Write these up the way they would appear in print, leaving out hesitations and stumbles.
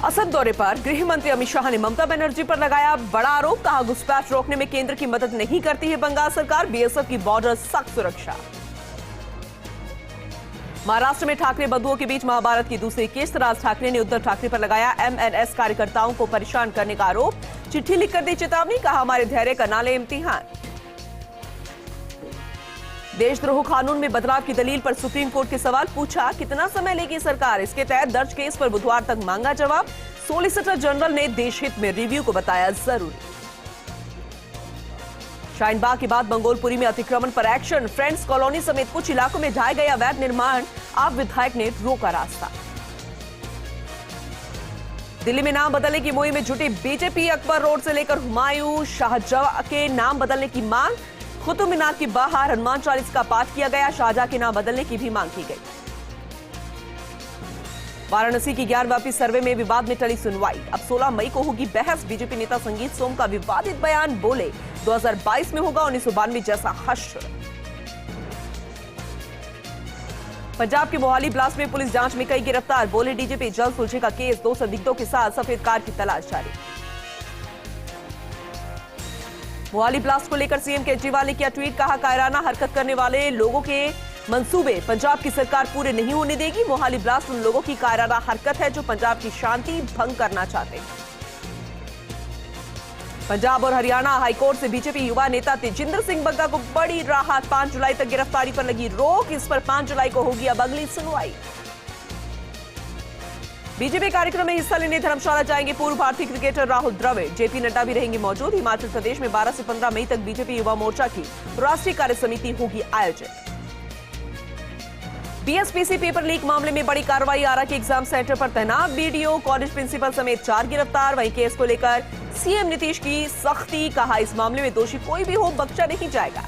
असम दौरे पर गृह मंत्री अमित शाह ने ममता बनर्जी पर लगाया बड़ा आरोप। कहा, घुसपैठ रोकने में केंद्र की मदद नहीं करती है बंगाल सरकार। बीएसएफ की बॉर्डर सख्त सुरक्षा। महाराष्ट्र में ठाकरे बंधुओं के बीच महाभारत की दूसरी किस्त। राज ठाकरे ने उद्धव ठाकरे पर लगाया एमएनएस कार्यकर्ताओं को परेशान करने का आरोप। चिट्ठी लिखकर दी चेतावनी। कहा, हमारे धैर्य का ना ले इम्तिहान। देशद्रोह कानून में बदलाव की दलील पर सुप्रीम कोर्ट के सवाल। पूछा, कितना समय लेगी सरकार। इसके तहत दर्ज केस पर बुधवार तक मांगा जवाब। सोलिसिटर जनरल ने देश हित में रिव्यू को बताया जरूरी। शाहीन बाग के बाद मंगोलपुरी में अतिक्रमण पर एक्शन। फ्रेंड्स कॉलोनी समेत कुछ इलाकों में ढाए गए अवैध निर्माण। आप विधायक ने रोका रास्ता। दिल्ली में नाम बदलने की मुहिम में जुटी बीजेपी। अकबर रोड से लेकर हुमायूं शाहजहां के नाम बदलने की मांग। कुतुब मीनार के बाहर हनुमान चालीसा का पाठ किया गया। शाहजहां के नाम बदलने की भी मांग की गई। वाराणसी की 11वीं सर्वे में विवाद में टली सुनवाई। अब 16 मई को होगी बहस। बीजेपी नेता संगीत सोम का विवादित बयान। बोले, 2022 में होगा 1992 जैसा हश्र। पंजाब के मोहाली ब्लास्ट में पुलिस जांच में कई गिरफ्तार। बोले डीजीपी, जल्द सुलझेगा केस। 2 संदिग्धों के साथ सफेद कार की तलाश जारी। मोहाली ब्लास्ट को लेकर सीएम केजरीवाल ने किया ट्वीट। कहा, कायराना हरकत करने वाले लोगों के मंसूबे पंजाब की सरकार पूरे नहीं होने देगी। मोहाली ब्लास्ट उन लोगों की कायराना हरकत है जो पंजाब की शांति भंग करना चाहते हैं। पंजाब और हरियाणा हाईकोर्ट से बीजेपी युवा नेता तेजिंदर सिंह बग्गा को बड़ी राहत। 5 जुलाई तक गिरफ्तारी पर लगी रोक। इस पर 5 जुलाई को होगी अब अगली सुनवाई। बीजेपी कार्यक्रम में हिस्सा लेने धर्मशाला जाएंगे पूर्व भारतीय क्रिकेटर राहुल द्रविड़। जेपी नड्डा भी रहेंगे मौजूद। हिमाचल प्रदेश में 12 से 15 मई तक बीजेपी युवा मोर्चा की राष्ट्रीय कार्य समिति होगी आयोजित। बीएसपीसी पेपर लीक मामले में बड़ी कार्रवाई। आरा के एग्जाम सेंटर पर तैनात बीडीओ, कॉलेज प्रिंसिपल समेत 4 गिरफ्तार। वहीं केस को लेकर सीएम नीतीश की सख्ती। कहा, इस मामले में दोषी कोई भी हो बख्शा नहीं जाएगा।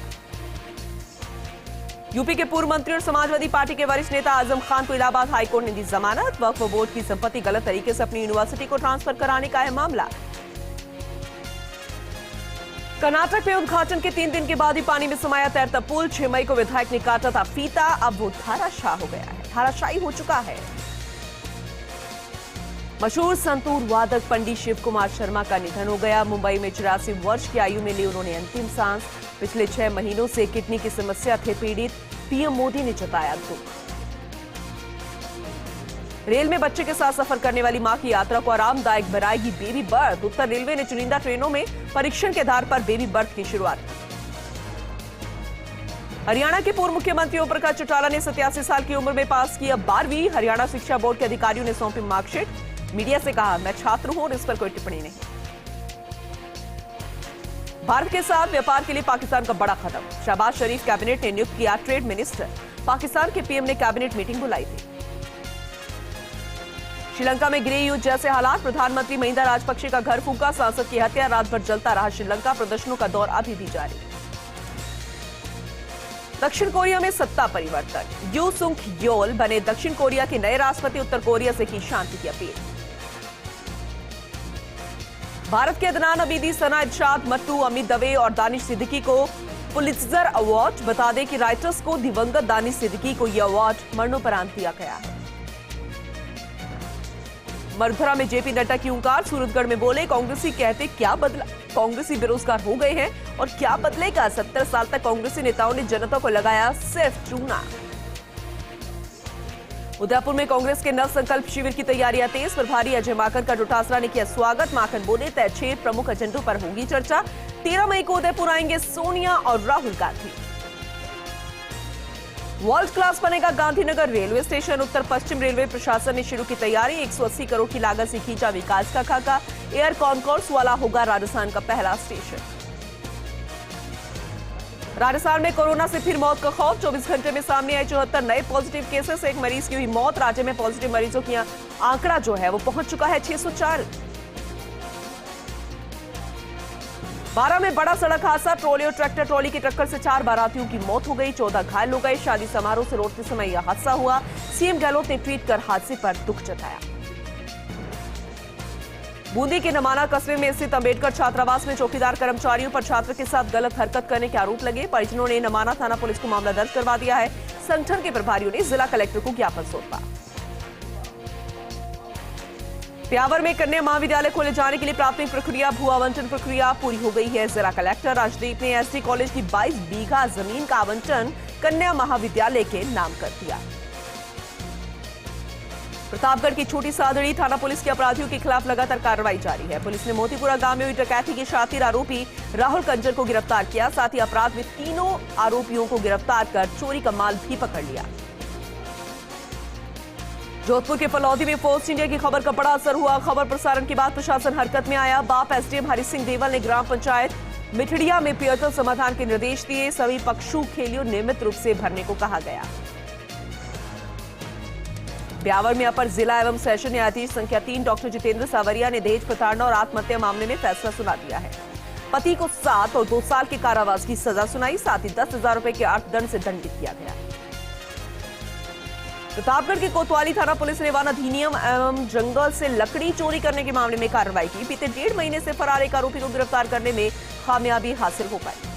यूपी के पूर्व मंत्री और समाजवादी पार्टी के वरिष्ठ नेता आजम खान को इलाहाबाद हाईकोर्ट ने दी जमानत। वक्फ बोर्ड की संपत्ति गलत तरीके से अपनी यूनिवर्सिटी को ट्रांसफर कराने का है मामला। कर्नाटक में उद्घाटन के 3 दिन के बाद ही पानी में समाया तैरता पुल। 6 मई को विधायक ने काटा था फीता। अब वो धाराशायी हो चुका है। मशहूर संतूर वादक पंडित शिव कुमार शर्मा का निधन हो गया। मुंबई में 84 वर्ष की आयु में ली उन्होंने अंतिम सांस। पिछले 6 महीनों से किडनी की समस्या थे पीड़ित। पीएम मोदी ने जताया दुख। रेल में बच्चे के साथ सफर करने वाली मां की यात्रा को आरामदायक बनाएगी बेबी बर्थ। उत्तर रेलवे ने चुनिंदा ट्रेनों में परीक्षण के आधार पर बेबी बर्थ की शुरुआत। हरियाणा के पूर्व मुख्यमंत्री ओम प्रकाश चौटाला ने 87 साल की उम्र में पास किया 12वीं। हरियाणा शिक्षा बोर्ड के अधिकारियों ने सौंपी मार्कशीट। मीडिया से कहा, मैं छात्र हूं और इस पर कोई टिप्पणी नहीं। भारत के साथ व्यापार के लिए पाकिस्तान का बड़ा कदम। शहबाज शरीफ कैबिनेट ने नियुक्त किया ट्रेड मिनिस्टर। पाकिस्तान के पीएम ने कैबिनेट मीटिंग बुलाई थी। श्रीलंका में गृह युद्ध जैसे हालात। प्रधानमंत्री महिंदा राजपक्षे का घर फूंका। सांसद की हत्या। रात भर जलता रहा श्रीलंका। प्रदर्शनों का दौर अभी भी जारी। दक्षिण कोरिया में सत्ता परिवर्तन। यू सुंग योल बने दक्षिण कोरिया के नए राष्ट्रपति। उत्तर कोरिया से की शांति की अपील। भारत के अदनान अबीदी, सना इरशाद, मट्टू, अमित दवे और दानिश सिद्दीकी को पुलित्जर अवार्ड। बता दें कि राइटर्स को दिवंगत दानिश सिद्दीकी को यह अवार्ड मरणोपरांत दिया गया है। मरधरा में जेपी नड्डा की हुंकार। सूरतगढ़ में बोले, कांग्रेसी कहते क्या बदला। कांग्रेसी बेरोजगार हो गए हैं और क्या बदलेगा। 70 साल तक कांग्रेसी नेताओं ने जनता को लगाया सिर्फ चूना। उदयपुर में कांग्रेस के नव संकल्प शिविर की तैयारियां तेज। प्रभारी अजय माकन का डोटासरा ने किया स्वागत। माकन बोले, तय 6 प्रमुख एजेंडों पर होगी चर्चा। 13 मई को उदयपुर आएंगे सोनिया और राहुल गांधी। वर्ल्ड क्लास बनेगा गांधीनगर रेलवे स्टेशन। उत्तर पश्चिम रेलवे प्रशासन ने शुरू की तैयारी। 180 करोड़ की लागत से खींचा विकास का खाका। एयर कॉन्कोर्स वाला होगा राजस्थान का पहला स्टेशन। राजस्थान में कोरोना से फिर मौत का खौफ। 24 घंटे में सामने आए 74 नए पॉजिटिव केसेस। एक मरीज की हुई मौत। राज्य में पॉजिटिव मरीजों की आंकड़ा जो है वो पहुंच चुका है 604। 12 में बड़ा सड़क हादसा। ट्रॉली और ट्रैक्टर ट्रॉली की टक्कर से 4 बारातियों की मौत हो गई। 14 घायल हो गए। शादी समारोह से लौटते समय यह हादसा हुआ। सीएम गहलोत ने ट्वीट कर हादसे पर दुख जताया। बूंदी के नमाना कस्बे में स्थित अंबेडकर छात्रावास में चौकीदार कर्मचारियों पर छात्र के साथ गलत हरकत करने के आरोप लगे। परिजनों ने नमाना थाना पुलिस को मामला दर्ज करवा दिया है। संगठन के प्रभारियों ने जिला कलेक्टर को ज्ञापन सौंपा। ब्यावर में कन्या महाविद्यालय खोले जाने के लिए प्राथमिक प्रक्रिया भू आवंटन प्रक्रिया पूरी हो गई है। जिला कलेक्टर राजदीप ने एसडी कॉलेज की 22 बीघा जमीन का आवंटन कन्या महाविद्यालय के नाम कर दिया। प्रतापगढ़ की छोटी सादड़ी थाना पुलिस के अपराधियों के खिलाफ लगातार कार्रवाई जारी है। पुलिस ने मोतीपुरा गांव में हुई डकैती के शातिर आरोपी राहुल कंजर को गिरफ्तार किया। साथ ही अपराध में तीनों आरोपियों को गिरफ्तार कर चोरी का माल भी पकड़ लिया। जोधपुर के फलौदी में पोस्ट इंडिया की खबर का बड़ा असर हुआ। खबर प्रसारण के बाद प्रशासन हरकत में आया। बाप एसडीएम हरि सिंह देवल ने ग्राम पंचायत मिठड़िया में पेयजल समाधान के निर्देश दिए। सभी पक्षों खेलियों नियमित रूप से भरने को कहा गया। ब्यावर में अपर जिला एवं सेशन न्यायाधीश संख्या 3 डॉक्टर जितेंद्र सावरिया ने दहेज प्रताड़ना और आत्महत्या मामले में फैसला सुना दिया है। पति को 7 और 2 साल के कारावास की सजा सुनाई। साथ ही 10,000 रुपए के अर्थदंड से दंडित किया गया। प्रतापगढ़ की कोतवाली थाना पुलिस ने वन अधिनियम एवं जंगल से लकड़ी चोरी करने के मामले में कार्रवाई की। बीते 1.5 महीने से फरार एक आरोपी को गिरफ्तार करने में कामयाबी हासिल हो पाई।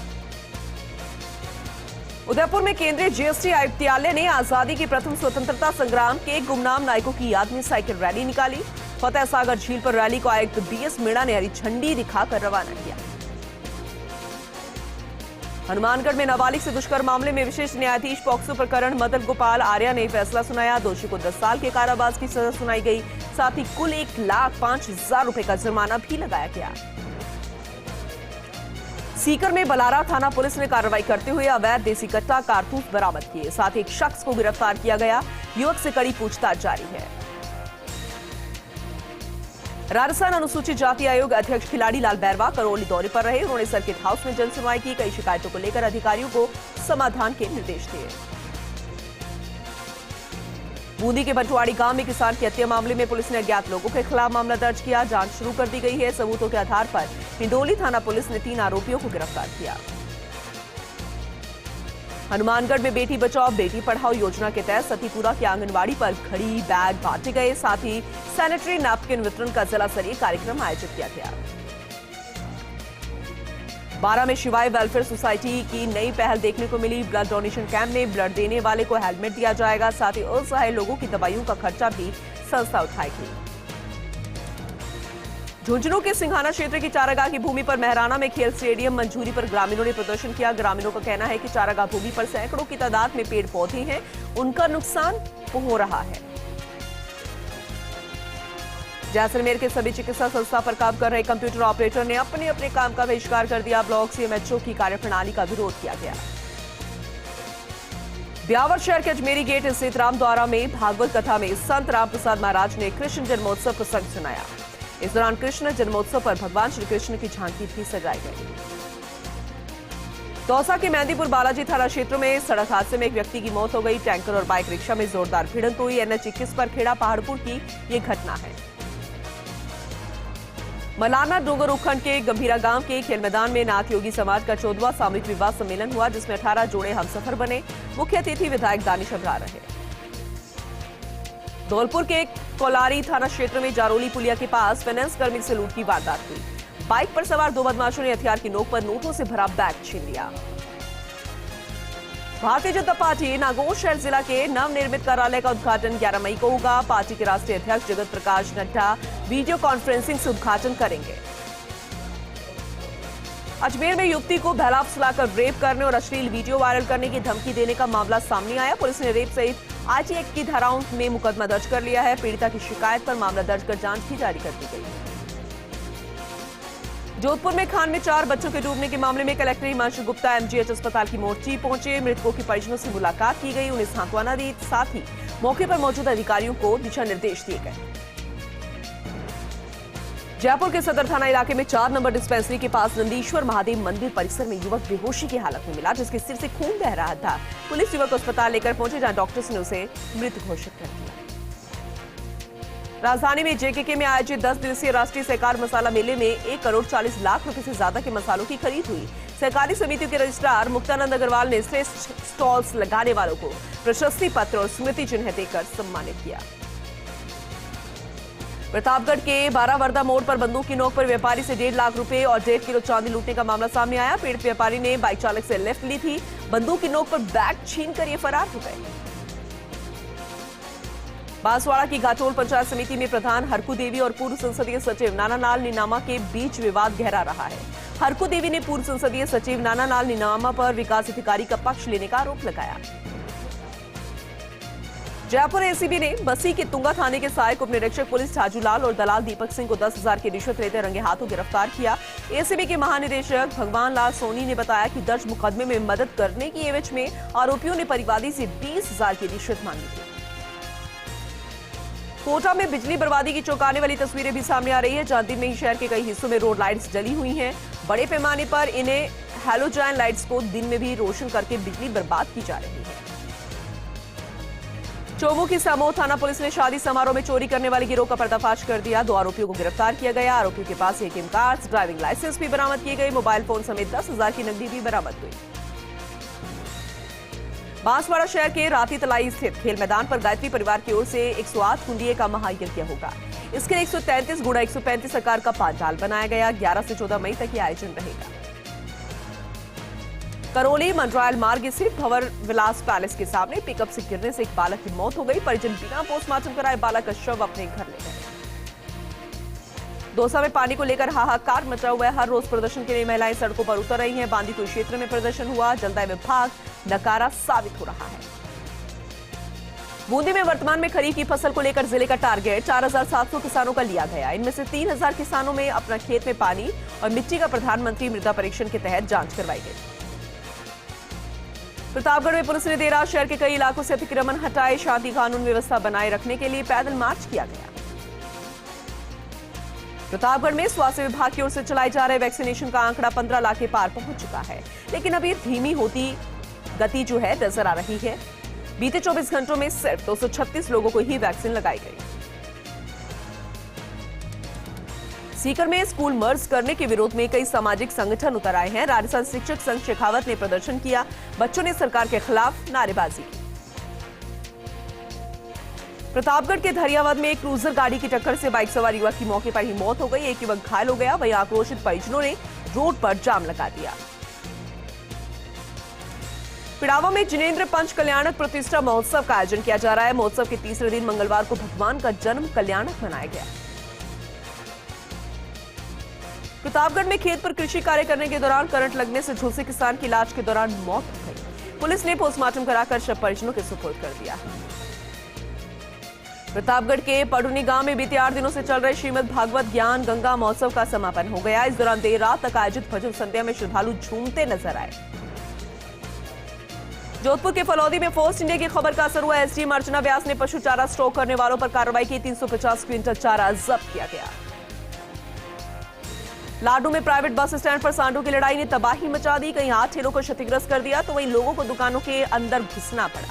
उदयपुर में केंद्रीय जीएसटी आयुक्तालय ने आजादी के प्रथम स्वतंत्रता संग्राम के गुमनाम नायकों की याद में साइकिल रैली निकाली। फतेह सागर झील पर रैली को आयुक्त बीएस मीणा ने हरी झंडी दिखाकर रवाना किया। हनुमानगढ़ में नाबालिग से दुष्कर्म मामले में विशेष न्यायाधीश पॉक्सो प्रकरण मदन गोपाल आर्या ने फैसला सुनाया। दोषी को 10 साल के कारावास की सजा सुनाई गई। साथ ही कुल 1,05,000 रुपए का जुर्माना भी लगाया गया। सीकर में बलारा थाना पुलिस ने कार्रवाई करते हुए अवैध देसी कट्टा कारतूस बरामद किए। साथ ही एक शख्स को गिरफ्तार किया गया। युवक से कड़ी पूछताछ जारी है। राजस्थान अनुसूचित जाति आयोग अध्यक्ष खिलाड़ी लाल बैरवा करौली दौरे पर रहे। उन्होंने सर्किट हाउस में जनसुनवाई की। कई शिकायतों को लेकर अधिकारियों को समाधान के निर्देश दिए। बूंदी के बंटवाड़ी गांव में किसान की हत्या मामले में पुलिस ने अज्ञात लोगों के खिलाफ मामला दर्ज किया। जांच शुरू कर दी गई है। सबूतों के आधार पर हिंडोली थाना पुलिस ने 3 आरोपियों को गिरफ्तार किया। हनुमानगढ़ में बेटी बचाओ बेटी पढ़ाओ योजना के तहत सतीपुरा की आंगनबाड़ी पर घड़ी बैग बांटे गए। साथ ही सैनिटरी नैपकिन वितरण का जिला स्तरीय कार्यक्रम आयोजित किया गया। 12 में शिवाय वेलफेयर सोसाइटी की नई पहल देखने को मिली। ब्लड डोनेशन कैंप में ब्लड देने वाले को हेलमेट दिया जाएगा। साथ ही असहाय लोगों की दवाइयों का खर्चा भी संस्था उठाएगी। झुंझुनू के सिंघाना क्षेत्र की चारागाह की भूमि पर मेहराना में खेल स्टेडियम मंजूरी पर ग्रामीणों ने प्रदर्शन किया। ग्रामीणों का कहना है कि चारागाह भूमि पर सैकड़ों की तादाद में पेड़ पौधे हैं, उनका नुकसान हो रहा है। जैसलमेर के सभी चिकित्सा संस्था पर काम कर रहे कंप्यूटर ऑपरेटर ने अपने अपने काम का बहिष्कार कर दिया। ब्लॉक सीएमएचओ की कार्यप्रणाली का विरोध किया गया। ब्यावर शहर के अजमेरी गेट स्थित रामद्वारा में भागवत कथा में संत रामप्रसाद महाराज ने कृष्ण जन्मोत्सव प्रसंग सुनाया। इस दौरान कृष्ण जन्मोत्सव पर भगवान श्री कृष्ण की झांकी भी सजाई गई। दौसा के मेहंदीपुर बालाजी थाना क्षेत्र में सड़क हादसे में एक व्यक्ति की मौत हो गई। टैंकर और बाइक रिक्शा में जोरदार भिड़ंत हुई। एनएच 21 पर खेड़ा पहाड़पुर की ये घटना है। मलाना डोंगर उपखंड के गंभीरा गांव के खेल मैदान में नाथ योगी समाज का 14वां सामूहिक विवाह सम्मेलन हुआ, जिसमें 18 जोड़े हमसफर बने। मुख्य अतिथि विधायक दानिश अब्रार रहे। धौलपुर के कोलारी थाना क्षेत्र में जारोली पुलिया के पास फाइनेंस कर्मी से लूट की वारदात हुई। बाइक पर सवार 2 बदमाशों ने हथियार की नोक पर नोटों से भरा बैग छीन लिया। भारतीय जनता पार्टी नागौर शहर जिला के नवनिर्मित कार्यालय का उद्घाटन 11 मई को होगा। पार्टी के राष्ट्रीय अध्यक्ष जगत प्रकाश नड्डा वीडियो कॉन्फ्रेंसिंग से उद्घाटन करेंगे। अजमेर में युवती को बहला फुसलाकर रेप करने और अश्लील वीडियो वायरल करने की धमकी देने का मामला सामने आया। पुलिस ने रेप सहित आईटी एक्ट की धाराओं में मुकदमा दर्ज कर लिया है। पीड़िता की शिकायत पर मामला दर्ज कर जांच भी जारी कर दी गई है। जोधपुर में खान में 4 बच्चों के डूबने के मामले में कलेक्टर हिमांशु गुप्ता एमजीएच अस्पताल की मोर्ची पहुंचे। मृतकों के परिजनों से मुलाकात की गई, उन्हें सांत्वना दी। साथ ही मौके पर मौजूद अधिकारियों को दिशा निर्देश दिए गए। जयपुर के सदर थाना इलाके में 4 नंबर डिस्पेंसरी के पास नंदीश्वर महादेव मंदिर परिसर में युवक बेहोशी की हालत में मिला, जिसके सिर से खून बह रहा था। पुलिस युवक को अस्पताल लेकर पहुंचे, जहां डॉक्टर्स ने उसे मृत घोषित कर दिया। राजधानी में जेकेके में आयोजित 10 दिवसीय राष्ट्रीय सहकार मसाला मेले में 1 करोड़ 40 लाख रुपए से ज्यादा के मसालों की खरीद हुई। सहकारी समितियों के रजिस्ट्रार मुक्तानंद अग्रवाल ने श्रेष्ठ स्टॉल्स लगाने वालों को प्रशस्ति पत्र और स्मृति चिन्ह देकर सम्मानित किया। प्रतापगढ़ के बारावरदा मोड़ पर बंदूक की नोक पर व्यापारी से 1.5 लाख रुपए और 1.5 किलो चांदी लूटने का मामला सामने आया। पीड़ित व्यापारी ने बाइक चालक से लिफ्ट ली थी। बंदूक की नोक पर बैग छीनकर ये फरार हो गए। बांसवाड़ा की घाटोल पंचायत समिति में प्रधान हरकू देवी और पूर्व संसदीय सचिव नानालाल नीनामा के बीच विवाद गहरा रहा है। हरकू देवी ने पूर्व संसदीय सचिव नानालाल नीनामा पर विकास अधिकारी का पक्ष लेने का आरोप लगाया। जयपुर एसीबी ने बस्सी के तुंगा थाने के सहायक उप निरीक्षक पुलिस छाजूलाल और दलाल दीपक सिंह को 10,000 की रिश्वत लेते रंगे हाथों गिरफ्तार किया। एसीबी के महानिदेशक भगवान लाल सोनी ने बताया कि दर्ज मुकदमे में मदद करने की एवज में आरोपियों ने परिवादी से 20,000 की रिश्वत मांगी थी। कोटा में बिजली बर्बादी की चौंकाने वाली तस्वीरें भी सामने आ रही है, जहां दिन में ही शहर के कई हिस्सों में रोड लाइट्स जली हुई हैं। बड़े पैमाने पर इन्हें हैलोजन लाइट्स को दिन में भी रोशन करके बिजली बर्बाद की जा रही है। चोमू की समोह थाना पुलिस ने शादी समारोह में चोरी करने वाले गिरोह का पर्दाफाश कर दिया। 2 आरोपियों को गिरफ्तार किया गया। आरोपियों के पास ATM कार्ड्स, ड्राइविंग लाइसेंस भी बरामद किए गए। मोबाइल फोन समेत 10,000 की नकदी भी बरामद हुई। बांसवाड़ा शहर के राती तलाई स्थित खेल मैदान पर गायत्री परिवार की ओर से 108 कुंडिये का महायज्ञ होगा। इसके लिए 133 × 135 आकार का पांडाल बनाया गया। 11 से 14 मई तक यह आयोजन रहेगा। करौली मंडरायल मार्ग स्थित भंवर विलास पैलेस के सामने पिकअप से गिरने से एक बालक की मौत हो गई। परिजन बिना पोस्टमार्टम कराए बालक का शव अपने घर ले गए। दौसा में पानी को लेकर हाहाकार मचा हुआ है। हर रोज प्रदर्शन के लिए महिलाएं सड़कों पर उतर रही हैं। बांदीकुई क्षेत्र में प्रदर्शन हुआ। जलदाय विभाग नकारा साबित हो रहा है। बूंदी में वर्तमान में खरीफ की फसल को लेकर जिले का टारगेट 4,700 किसानों का लिया गया। इनमें से 3,000 किसानों में अपना खेत में पानी और मिट्टी का प्रधानमंत्री मृदा परीक्षण के तहत जांच करवाई गई। प्रतापगढ़ में पुलिस ने देर रात शहर के कई इलाकों से अतिक्रमण हटाए। शांति कानून व्यवस्था बनाए रखने के लिए पैदल मार्च किया गया। प्रतापगढ़ में स्वास्थ्य विभाग की ओर से चलाए जा रहे वैक्सीनेशन का आंकड़ा 15 लाख के पार पहुंच चुका है, लेकिन अभी धीमी होती गति जो है नजर आ रही है। बीते 24 घंटों में सिर्फ 236 लोगों को ही वैक्सीन लगाई गई। सीकर में स्कूल मर्ज करने के विरोध में कई सामाजिक संगठन उतर आए हैं। राजस्थान शिक्षक संघ शेखावत ने प्रदर्शन किया। बच्चों ने सरकार के खिलाफ नारेबाजी की। प्रतापगढ़ के धरियावद में एक क्रूजर गाड़ी की टक्कर से बाइक सवार युवक की मौके पर ही मौत हो गई। एक युवक घायल हो गया। वहीं आक्रोशित परिजनों ने रोड पर जाम लगा दिया। पिड़ावा में जिनेंद्र पंच कल्याणक प्रतिष्ठा महोत्सव का आयोजन किया जा रहा है। महोत्सव के तीसरे दिन मंगलवार को भगवान का जन्म कल्याणक मनाया गया। प्रतापगढ़ में खेत पर कृषि कार्य करने के दौरान करंट लगने से झुलसे किसान की इलाज के दौरान मौत हो गई। पुलिस ने पोस्टमार्टम कराकर शव परिजनों के सुपुर्द कर दिया। प्रतापगढ़ के पडुनी गांव में बीते 8 दिनों से चल रहे श्रीमद् भागवत ज्ञान गंगा महोत्सव का समापन हो गया। इस दौरान देर रात तक आयोजित भजन संध्या में श्रद्धालु झूमते नजर आए। जोधपुर के फलौदी में फोर्स इंडिया की खबर का असर हुआ। एसडीएम अर्चना व्यास ने पशु चारा स्टॉक करने वालों पर कार्रवाई की। 350 क्विंटल चारा जब्त किया गया। लाडू में प्राइवेट बस स्टैंड पर सांडों की लड़ाई ने तबाही मचा दी। कहीं 8 ठेलों को क्षतिग्रस्त कर दिया तो वहीं लोगों को दुकानों के अंदर घुसना पड़ा।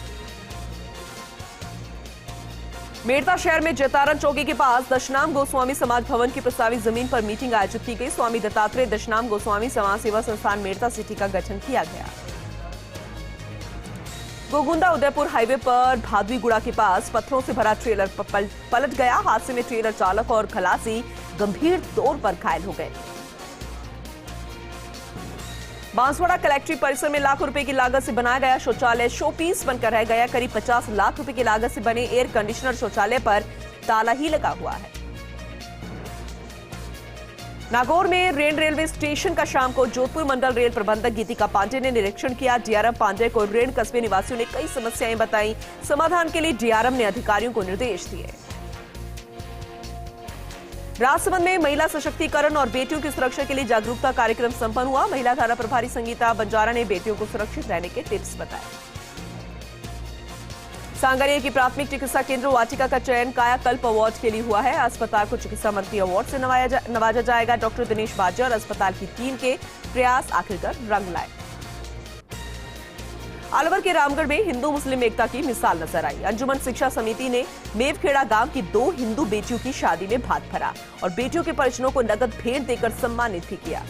मेड़ता शहर में जैतारण चौकी के पास दशनाम गोस्वामी समाज भवन की प्रस्तावित जमीन पर मीटिंग आयोजित की गई। स्वामी दत्तात्रेय दशनाम गोस्वामी समाज सेवा संस्थान मेड़ता सिटी का गठन किया गया। गोगुंदा उदयपुर हाईवे पर भादवीगुड़ा के पास पत्थरों से भरा ट्रेलर पलट गया। हादसे में ट्रेलर चालक और खलासी गंभीर तौर पर घायल हो गए। बांसवाड़ा कलेक्ट्रेट परिसर में लाखों रुपए की लागत से बनाया गया शौचालय शोपीस बनकर रह गया। करीब 50 लाख रुपए की लागत से बने एयर कंडीशनर शौचालय पर ताला ही लगा हुआ है। नागौर में रेन रेलवे स्टेशन का शाम को जोधपुर मंडल रेल प्रबंधक गीतिका पांडे ने निरीक्षण किया। डीआरएम पांडे को रेन कस्बे निवासियों ने कई समस्याएं बताई। समाधान के लिए डीआरएम ने अधिकारियों को निर्देश दिए। राजसमंद में महिला सशक्तिकरण और बेटियों की सुरक्षा के लिए जागरूकता कार्यक्रम संपन्न हुआ। महिला थाना प्रभारी संगीता बंजारा ने बेटियों को सुरक्षित रहने के टिप्स बताए। सांगानेर की प्राथमिक चिकित्सा केंद्र वाटिका का चयन कायाकल्प अवार्ड के लिए हुआ है। अस्पताल को चिकित्सा मंत्री अवार्ड से नवाजा जाएगा। डॉक्टर दिनेश बाजी और अस्पताल की टीम के प्रयास आखिरकार रंग लाए। अलवर के रामगढ़ में हिंदू मुस्लिम एकता की मिसाल नजर आई। अंजुमन शिक्षा समिति ने मेवखेड़ा गांव की 2 हिंदू बेटियों की शादी में भाग भरा और बेटियों के परिजनों को नगद भेंट देकर सम्मानित भी किया।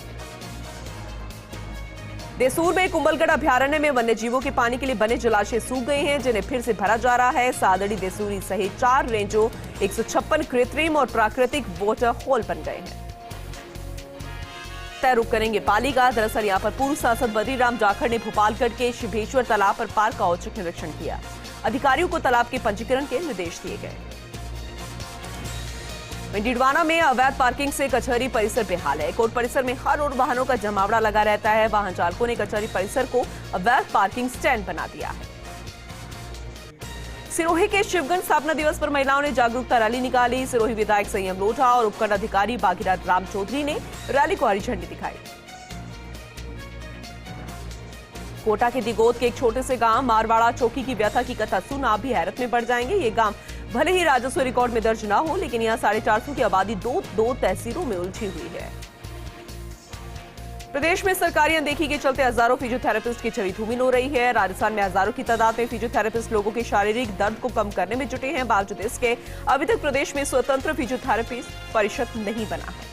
देसूर में कुंभलगढ़ अभयारण्य में वन्य जीवों के पानी के लिए बने जलाशय सूख गए हैं, जिन्हें फिर से भरा जा रहा है। सादड़ी, देसूरी सहित 4 रेंजों 156 कृत्रिम और प्राकृतिक वाटर होल बन गए हैं। तय रुक करेंगे पाली का। दरअसल यहां पर पूर्व सांसद बद्रीराम जाखड़ ने भोपालगढ़ के शिवेश्वर तालाब पर पार्क का औचक निरीक्षण किया। अधिकारियों को तालाब के पंजीकरण के निर्देश दिए गए। डिडवाना में अवैध पार्किंग से कचहरी परिसर बेहाल है। कोर्ट परिसर में हर ओर वाहनों का जमावड़ा लगा रहता है। वाहन चालकों ने कचहरी परिसर को अवैध पार्किंग स्टैंड बना दिया है। सिरोही के शिवगंज स्थापना दिवस पर महिलाओं ने जागरूकता रैली निकाली। सिरोही विधायक संयम लोढ़ा और उपखंड अधिकारी बागीराज राम चौधरी ने रैली को हरी झंडी दिखाई। कोटा के दिगोद के एक छोटे से गांव मारवाड़ा चौकी की व्यथा की कथा सुन आप भी हैरत में पड़ जाएंगे। ये गांव भले ही राजस्व रिकॉर्ड में दर्ज न हो, लेकिन यहाँ 450 की आबादी दो तहसीलों में उलझी हुई है। प्रदेश में सरकारी अनदेखी के चलते हजारों फिजियोथेरेपिस्ट की छवि धूमिल हो रही है। राजस्थान में हजारों की तादाद में फिजियोथेरेपिस्ट लोगों के शारीरिक दर्द को कम करने में जुटे हैं। बावजूद इसके अभी तक प्रदेश में स्वतंत्र फिजियोथेरेपिस्ट परिषद नहीं बना है।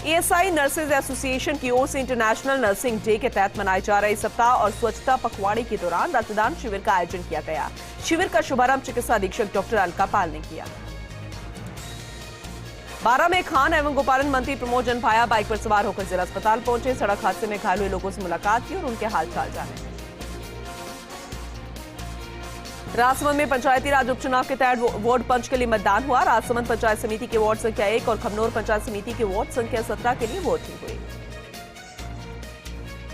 ESI नर्सेज एसोसिएशन की ओर से इंटरनेशनल नर्सिंग डे के तहत मनाए जा रहे सप्ताह और स्वच्छता पखवाड़े के दौरान रक्तदान शिविर का आयोजन किया गया। शिविर का शुभारंभ चिकित्सा अधीक्षक डॉक्टर अलका पाल ने किया। बारां में खान एवं गोपालन मंत्री प्रमोद जनभाया बाइक पर सवार होकर जिला अस्पताल पहुंचे। सड़क हादसे में घायल हुए लोगों से मुलाकात की और उनके हालचाल जाने। राजसमंद में पंचायती राज उपचुनाव के तहत वार्ड पंच के लिए मतदान हुआ। राजसमंद पंचायत समिति के वार्ड संख्या 1 और खमनोर पंचायत समिति के वार्ड संख्या 17 के लिए वोटिंग हुई।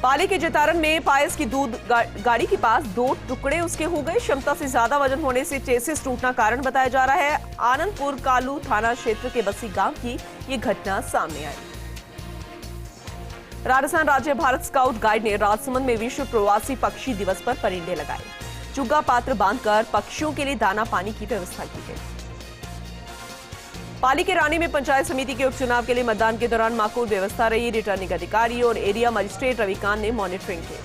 पाली के जतारण में पायस की दूध गाड़ी के पास 2 टुकड़े उसके हो गए। क्षमता से ज्यादा वजन होने से चेसिस टूटना कारण बताया जा रहा है। आनंदपुर कालू थाना क्षेत्र के बस्सी गांव की ये घटना सामने आई। राजस्थान राज्य भारत स्काउट गाइड ने राजसमंद में विश्व प्रवासी पक्षी दिवस पर परिंदे लगाए। चुग्गा पात्र बांधकर पक्षियों के लिए दाना पानी की व्यवस्था की गई। पाली के रानी में पंचायत समिति के उपचुनाव के लिए मतदान के दौरान माकूल व्यवस्था रही। रिटर्निंग अधिकारी और एरिया मजिस्ट्रेट रविकांत ने मॉनिटरिंग की।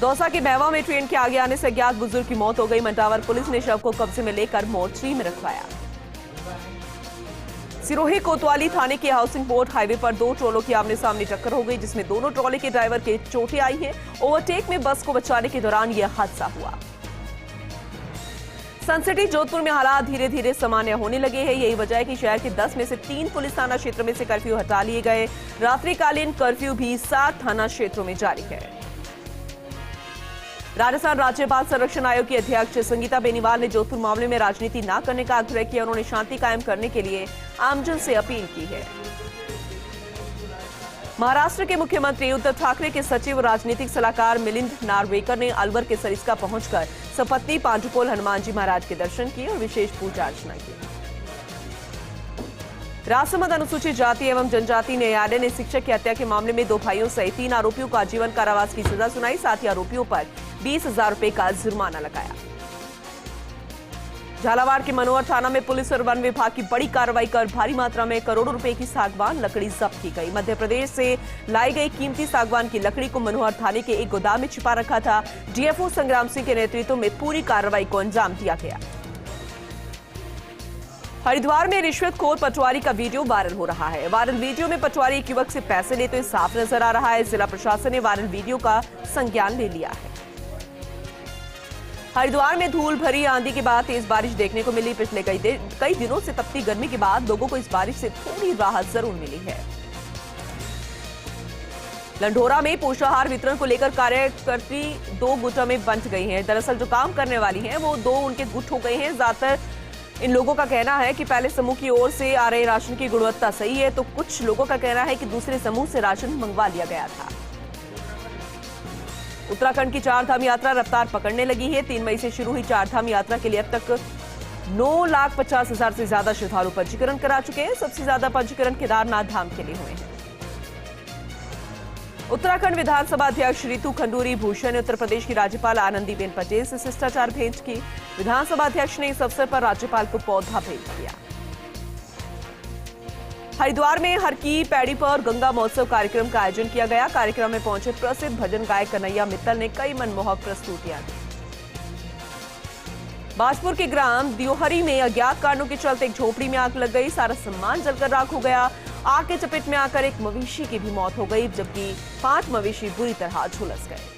दौसा के महवा में ट्रेन के आगे आने से अज्ञात बुजुर्ग की मौत हो गई। मंडावर पुलिस ने शव को कब्जे में लेकर मोर्चरी में रखवाया। सिरोही कोतवाली थाने के हाउसिंग बोर्ड हाईवे पर 2 ट्रोलों की आमने सामने टक्कर हो गई, जिसमें दोनों ट्रॉले के ड्राइवर के चोटें आई हैं। ओवरटेक में बस को बचाने के दौरान यह हादसा हुआ। सनसिटी जोधपुर में हालात धीरे धीरे सामान्य होने लगे हैं। यही वजह है कि शहर के 10 में से 3 पुलिस थाना क्षेत्र में से कर्फ्यू हटा लिए गए। रात्रिकालीन कर्फ्यू भी 7 थाना क्षेत्रों में जारी है। राजस्थान राज्य बाल संरक्षण आयोग की अध्यक्ष संगीता बेनीवाल ने जोधपुर मामले में राजनीति न करने का आग्रह किया। उन्होंने शांति कायम करने के लिए आमजन से अपील की है। महाराष्ट्र के मुख्यमंत्री उद्धव ठाकरे के सचिव राजनीतिक सलाहकार मिलिंद नार्वेकर ने अलवर के सरिस्का पहुंचकर सपत्नी पांडुपोल हनुमान जी महाराज के दर्शन किए और विशेष पूजा अर्चना की। राजसमंद अनुसूचित जाति एवं जनजाति न्यायालय ने शिक्षक की हत्या के मामले में 2 भाइयों सहित 3 आरोपियों को आजीवन कारावास की सजा सुनाई। साथ ही आरोपियों पर 20,000 रुपए का जुर्माना लगाया। झालावाड़ के मनोहर थाना में पुलिस और वन विभाग की बड़ी कार्रवाई कर भारी मात्रा में करोड़ों रुपए की सागवान लकड़ी जब्त की गई। मध्य प्रदेश से लाई गई कीमती सागवान की लकड़ी को मनोहर थाने के एक गोदाम में छिपा रखा था। डीएफओ संग्राम सिंह के नेतृत्व में पूरी कार्रवाई को अंजाम दिया गया। हरिद्वार में रिश्वतखोर पटवारी का वीडियो वायरल हो रहा है। वायरल वीडियो में पटवारी एक युवक से पैसे लेते हुए साफ नजर आ रहा है। जिला प्रशासन ने वायरल वीडियो का संज्ञान ले लिया है। हरिद्वार में धूल भरी आंधी के बाद तेज बारिश देखने को मिली। पिछले कई दिनों से तपती गर्मी के बाद लोगों को इस बारिश से थोड़ी राहत जरूर मिली है। लंढोरा में पोषाहार वितरण को लेकर कार्यकर्ती 2 गुटों में बंट गई हैं। दरअसल जो काम करने वाली हैं वो 2 उनके गुट हो गए हैं। ज्यादातर इन लोगों का कहना है कि पहले समूह की ओर से आ रहे राशन की गुणवत्ता सही है, तो कुछ लोगों का कहना है कि दूसरे समूह से राशन मंगवा लिया गया था। उत्तराखंड की 4 धाम यात्रा रफ्तार पकड़ने लगी है। 3 मई से शुरू हुई 4 धाम यात्रा के लिए अब तक 9,50,000 से ज्यादा श्रद्धालु पंजीकरण करा चुके हैं। सबसे ज्यादा पंजीकरण केदारनाथ धाम के लिए हुए हैं। उत्तराखंड विधानसभा अध्यक्ष रितु खंडूरी भूषण ने उत्तर प्रदेश की राज्यपाल आनंदीबेन पटेल से शिष्टाचार भेंट की। विधानसभा अध्यक्ष ने इस अवसर पर राज्यपाल को पौधा भेंट किया। हरिद्वार में हर की पैड़ी पर गंगा महोत्सव कार्यक्रम का आयोजन किया गया। कार्यक्रम में पहुंचे प्रसिद्ध भजन गायक कन्हैया मित्तल ने कई मनमोहक प्रस्तुतियां दी। बाजपुर के ग्राम दियोहरी में अज्ञात कारणों के चलते एक झोपड़ी में आग लग गई। सारा सामान जलकर राख हो गया। आग के चपेट में आकर एक मवेशी की भी मौत हो गई, जबकि 5 मवेशी बुरी तरह झुलस गए।